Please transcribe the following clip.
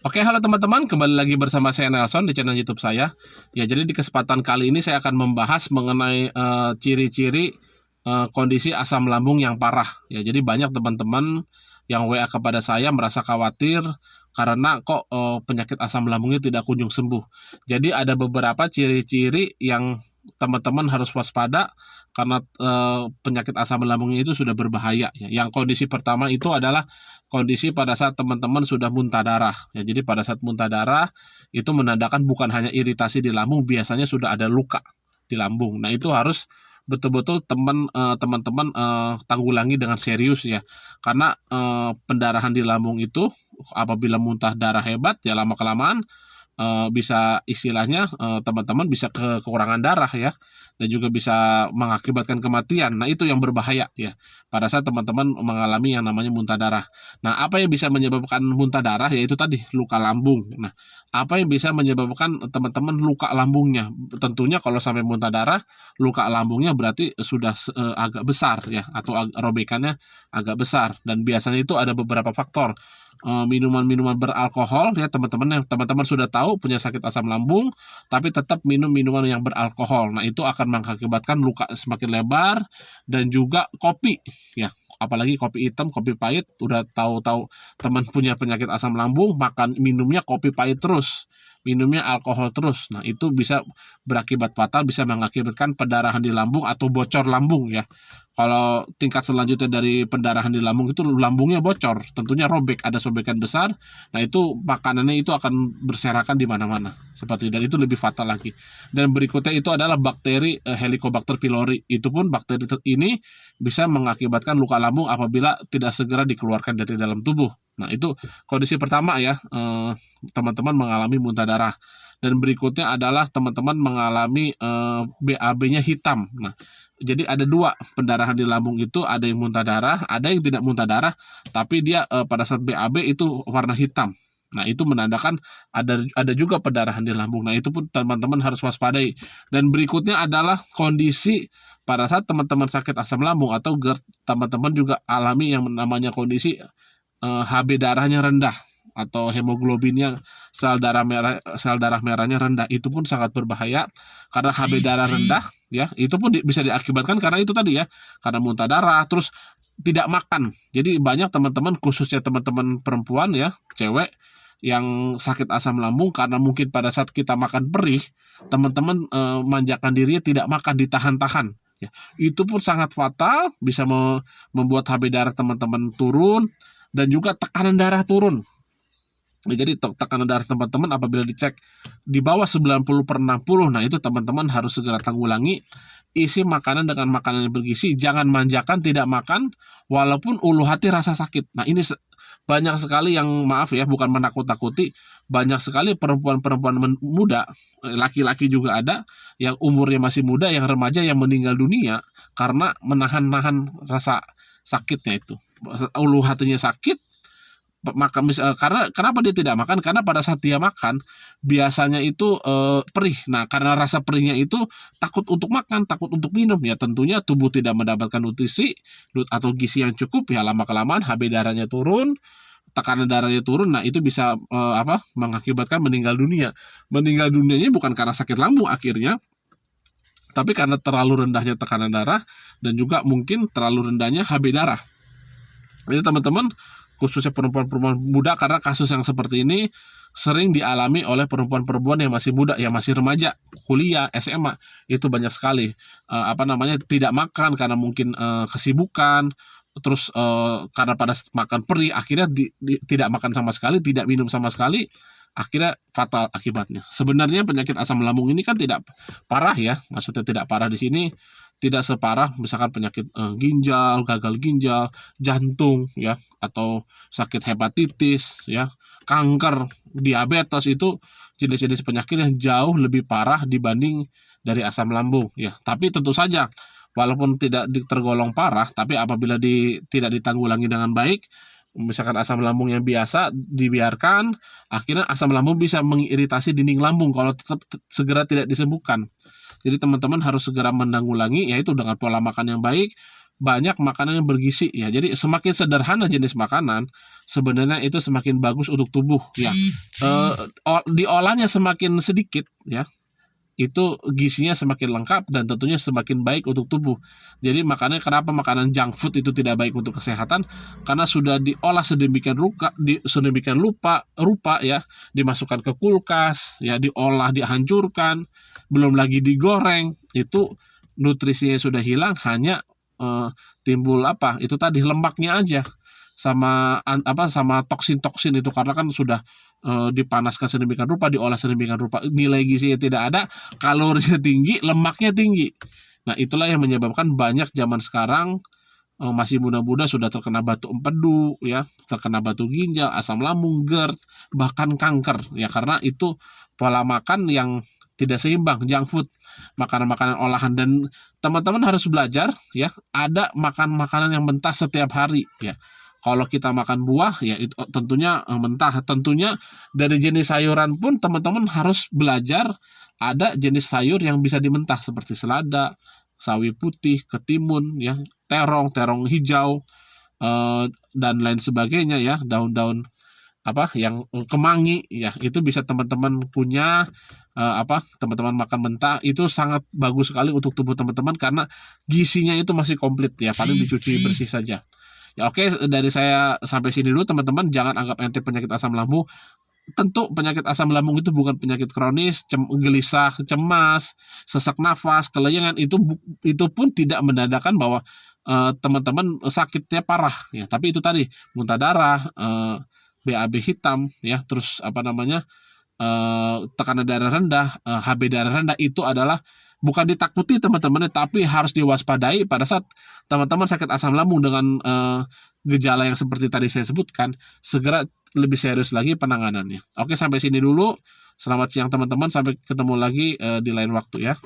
Oke, halo teman-teman, kembali lagi bersama saya Nelson di channel YouTube saya. Ya, jadi di kesempatan kali ini saya akan membahas mengenai ciri-ciri kondisi asam lambung yang parah. Ya, jadi banyak teman-teman yang WA kepada saya merasa khawatir karena kok penyakit asam lambungnya tidak kunjung sembuh. Jadi ada beberapa ciri-ciri yang teman-teman harus waspada karena penyakit asam lambungnya itu sudah berbahaya. Ya. Yang kondisi pertama itu adalah kondisi pada saat teman-teman sudah muntah darah. Ya, jadi pada saat muntah darah itu menandakan bukan hanya iritasi di lambung, biasanya sudah ada luka di lambung. Nah, itu harus betul-betul teman-teman tanggulangi dengan serius ya. Karena pendarahan di lambung itu apabila muntah darah hebat ya lama-kelamaan bisa istilahnya teman-teman bisa kekurangan darah ya, dan juga bisa mengakibatkan kematian. Nah, itu yang berbahaya ya pada saat teman-teman mengalami yang namanya muntah darah. Nah, apa yang bisa menyebabkan muntah darah? Yaitu tadi luka lambung. Nah, apa yang bisa menyebabkan teman-teman luka lambungnya? Tentunya kalau sampai muntah darah, luka lambungnya berarti sudah agak besar ya, atau robekannya agak besar, dan biasanya itu ada beberapa faktor. Minuman-minuman beralkohol ya, teman-teman sudah tahu punya sakit asam lambung tapi tetap minum minuman yang beralkohol. Nah, itu akan mengakibatkan luka semakin lebar. Dan juga kopi ya, apalagi kopi hitam, kopi pahit. Udah tahu-tahu teman punya penyakit asam lambung, makan minumnya kopi pahit terus, minumnya alkohol terus. Nah, itu bisa berakibat fatal, bisa mengakibatkan pendarahan di lambung atau bocor lambung ya. Kalau tingkat selanjutnya dari pendarahan di lambung itu lambungnya bocor, tentunya robek, ada sobekan besar. Nah, itu makanannya itu akan berserakan di mana-mana seperti, dan itu lebih fatal lagi. Dan berikutnya itu adalah bakteri Helicobacter pylori. Itu pun bakteri ini bisa mengakibatkan luka lambung apabila tidak segera dikeluarkan dari dalam tubuh. Nah, itu kondisi pertama ya, teman-teman mengalami muntah darah. Dan berikutnya adalah teman-teman mengalami BAB-nya hitam. Nah, jadi ada dua pendarahan di lambung itu, ada yang muntah darah, ada yang tidak muntah darah, tapi dia pada saat BAB itu warna hitam. Nah, itu menandakan ada juga pendarahan di lambung. Nah, itu pun teman-teman harus waspadai. Dan berikutnya adalah kondisi pada saat teman-teman sakit asam lambung atau GERD, teman-teman juga alami yang namanya kondisi HB darahnya rendah atau hemoglobinnya, sel darah merahnya rendah. Itu pun sangat berbahaya karena HB darah rendah ya, itu pun bisa diakibatkan karena itu tadi ya, karena muntah darah terus tidak makan. Jadi banyak teman-teman, khususnya teman-teman perempuan ya, cewek yang sakit asam lambung karena mungkin pada saat kita makan perih, teman-teman manjakan dirinya, tidak makan, ditahan-tahan ya. Itu pun sangat fatal, bisa membuat HB darah teman-teman turun dan juga tekanan darah turun. Jadi tekanan darah teman-teman apabila dicek di bawah 90/60, nah itu teman-teman harus segera tanggulangi. Isi makanan dengan makanan yang bergizi, jangan manjakan, tidak makan walaupun ulu hati rasa sakit. Nah, ini banyak sekali yang, maaf ya, bukan menakut-takuti, banyak sekali perempuan-perempuan muda, laki-laki juga ada yang umurnya masih muda, yang remaja, yang meninggal dunia karena menahan-nahan rasa sakitnya itu. Ulu hatinya sakit, maka karena kenapa dia tidak makan? Karena pada saat dia makan biasanya itu perih. Nah, karena rasa perihnya itu takut untuk makan, takut untuk minum ya, tentunya tubuh tidak mendapatkan nutrisi atau gizi yang cukup ya, lama kelamaan HB darahnya turun, tekanan darahnya turun. Nah, itu bisa mengakibatkan meninggal dunia. Meninggal dunianya bukan karena sakit lambung akhirnya, tapi karena terlalu rendahnya tekanan darah dan juga mungkin terlalu rendahnya HB darah. Jadi teman-teman, khususnya perempuan-perempuan muda, karena kasus yang seperti ini sering dialami oleh perempuan-perempuan yang masih muda, yang masih remaja, kuliah, SMA, itu banyak sekali tidak makan karena mungkin kesibukan, terus karena pada makan perih akhirnya tidak makan sama sekali, tidak minum sama sekali, akhirnya fatal akibatnya. Sebenarnya penyakit asam lambung ini kan tidak parah ya, maksudnya tidak parah di sini, tidak separah misalkan penyakit ginjal, gagal ginjal, jantung ya, atau sakit hepatitis ya, kanker, diabetes. Itu jenis-jenis penyakit yang jauh lebih parah dibanding dari asam lambung ya. Tapi tentu saja walaupun tidak tergolong parah, tapi apabila tidak ditanggulangi dengan baik, misalkan asam lambung yang biasa dibiarkan, akhirnya asam lambung bisa mengiritasi dinding lambung kalau tetap segera tidak disembuhkan. Jadi teman-teman harus segera menanggulangi, yaitu dengan pola makan yang baik, banyak makanan yang bergizi ya. Jadi semakin sederhana jenis makanan, sebenarnya itu semakin bagus untuk tubuh ya. Diolahnya semakin sedikit ya, itu gizinya semakin lengkap dan tentunya semakin baik untuk tubuh. Jadi makanya kenapa makanan junk food itu tidak baik untuk kesehatan, karena sudah diolah sedemikian rupa ya, dimasukkan ke kulkas ya, diolah, dihancurkan, belum lagi digoreng, itu nutrisinya sudah hilang, hanya timbul apa? Itu tadi lemaknya aja sama sama toksin-toksin itu, karena kan sudah dipanaskan sedemikian rupa, diolah sedemikian rupa, nilai gizinya tidak ada, kalorinya tinggi, lemaknya tinggi. Nah, itulah yang menyebabkan banyak zaman sekarang masih muda-muda sudah terkena batu empedu ya, terkena batu ginjal, asam lambung, GERD, bahkan kanker ya, karena itu pola makan yang tidak seimbang, junk food, makanan-makanan olahan. Dan teman-teman harus belajar ya, ada makan makanan yang mentah setiap hari ya. Kalau kita makan buah ya itu tentunya mentah. Tentunya dari jenis sayuran pun teman-teman harus belajar, ada jenis sayur yang bisa dimentah seperti selada, sawi putih, ketimun ya, terong hijau, dan lain sebagainya ya, daun-daun yang kemangi ya, itu bisa teman-teman punya, teman-teman makan mentah itu sangat bagus sekali untuk tubuh teman-teman, karena gizinya itu masih komplit ya, paling dicuci bersih saja. Ya oke, dari saya sampai sini dulu teman-teman, jangan anggap enteng penyakit asam lambung. Tentu penyakit asam lambung itu bukan penyakit kronis, gelisah, cemas, sesak nafas, kelayangan, itu pun tidak menandakan bahwa teman-teman sakitnya parah ya. Tapi itu tadi, muntah darah, BAB hitam ya, terus tekanan darah rendah, HB darah rendah, itu adalah bukan ditakuti teman-teman, tapi harus diwaspadai pada saat teman-teman sakit asam lambung dengan gejala yang seperti tadi saya sebutkan. Segera lebih serius lagi penanganannya. Oke, sampai sini dulu. Selamat siang teman-teman, sampai ketemu lagi di lain waktu ya.